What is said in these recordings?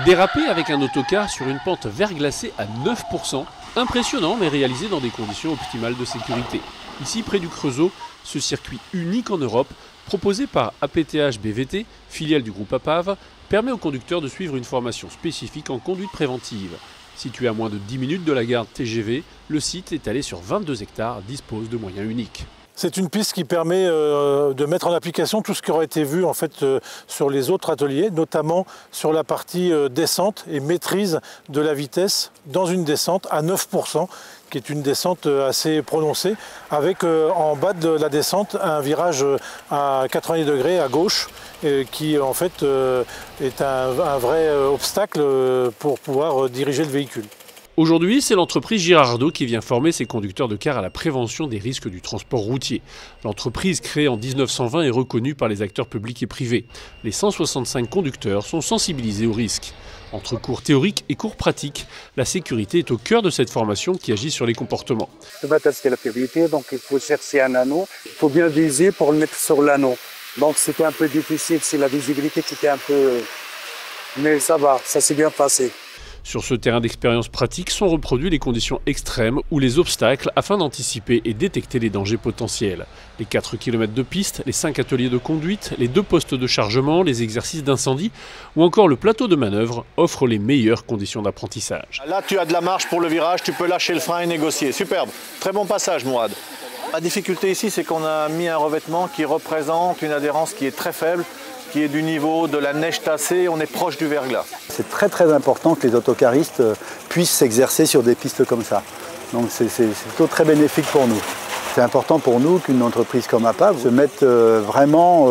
Déraper avec un autocar sur une pente verglacée à 9%, impressionnant mais réalisé dans des conditions optimales de sécurité. Ici, près du Creusot, ce circuit unique en Europe, proposé par APTH BVT, filiale du groupe APAV, permet aux conducteurs de suivre une formation spécifique en conduite préventive. Situé à moins de 10 minutes de la gare TGV, le site étalé sur 22 hectares dispose de moyens uniques. C'est une piste qui permet de mettre en application tout ce qui aurait été vu en fait, sur les autres ateliers, notamment sur la partie descente et maîtrise de la vitesse dans une descente à 9%, qui est une descente assez prononcée, avec en bas de la descente un virage à 90 degrés à gauche, qui en fait est un vrai obstacle pour pouvoir diriger le véhicule. Aujourd'hui, c'est l'entreprise Girardot qui vient former ses conducteurs de car à la prévention des risques du transport routier. L'entreprise, créée en 1920, est reconnue par les acteurs publics et privés. Les 165 conducteurs sont sensibilisés aux risques. Entre cours théoriques et cours pratiques, la sécurité est au cœur de cette formation qui agit sur les comportements. On va tester la fiabilité, donc il faut chercher un anneau. Il faut bien viser pour le mettre sur l'anneau. Donc c'était un peu difficile, c'est la visibilité qui était un peu... Mais ça va, ça s'est bien passé. Sur ce terrain d'expérience pratique sont reproduits les conditions extrêmes ou les obstacles afin d'anticiper et détecter les dangers potentiels. Les 4 km de piste, les 5 ateliers de conduite, les 2 postes de chargement, les exercices d'incendie ou encore le plateau de manœuvre offrent les meilleures conditions d'apprentissage. Là, tu as de la marge pour le virage, tu peux lâcher le frein et négocier. Superbe. Très bon passage, Mourad. La difficulté ici, c'est qu'on a mis un revêtement qui représente une adhérence qui est très faible, qui est du niveau de la neige tassée, on est proche du verglas. C'est très important que les autocaristes puissent s'exercer sur des pistes comme ça. Donc c'est plutôt très bénéfique pour nous. C'est important pour nous qu'une entreprise comme APAV se mette vraiment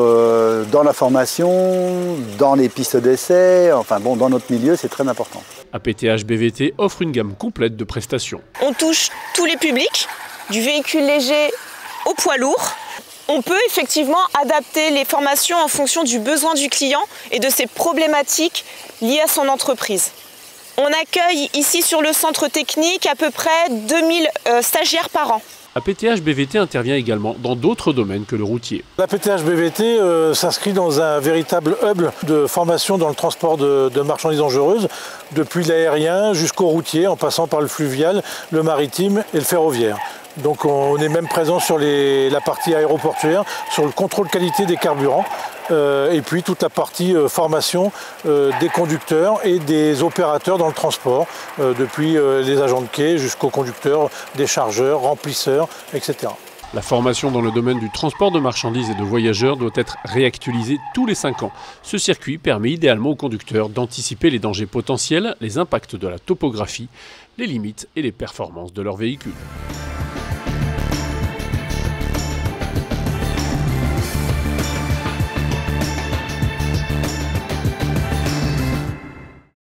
dans la formation, dans les pistes d'essai, enfin bon, dans notre milieu, c'est très important. APTH BVT offre une gamme complète de prestations. On touche tous les publics, du véhicule léger au poids lourd. On peut effectivement adapter les formations en fonction du besoin du client et de ses problématiques liées à son entreprise. On accueille ici sur le centre technique à peu près 2000 stagiaires par an. APTH BVT intervient également dans d'autres domaines que le routier. L'APTH BVT s'inscrit dans un véritable hub de formation dans le transport de marchandises dangereuses, depuis l'aérien jusqu'au routier, en passant par le fluvial, le maritime et le ferroviaire. Donc on est même présent sur la partie aéroportuaire, sur le contrôle qualité des carburants, et puis toute la partie formation des conducteurs et des opérateurs dans le transport, depuis les agents de quai jusqu'aux conducteurs, des chargeurs, remplisseurs, etc. La formation dans le domaine du transport de marchandises et de voyageurs doit être réactualisée tous les 5 ans. Ce circuit permet idéalement aux conducteurs d'anticiper les dangers potentiels, les impacts de la topographie, les limites et les performances de leur véhicule.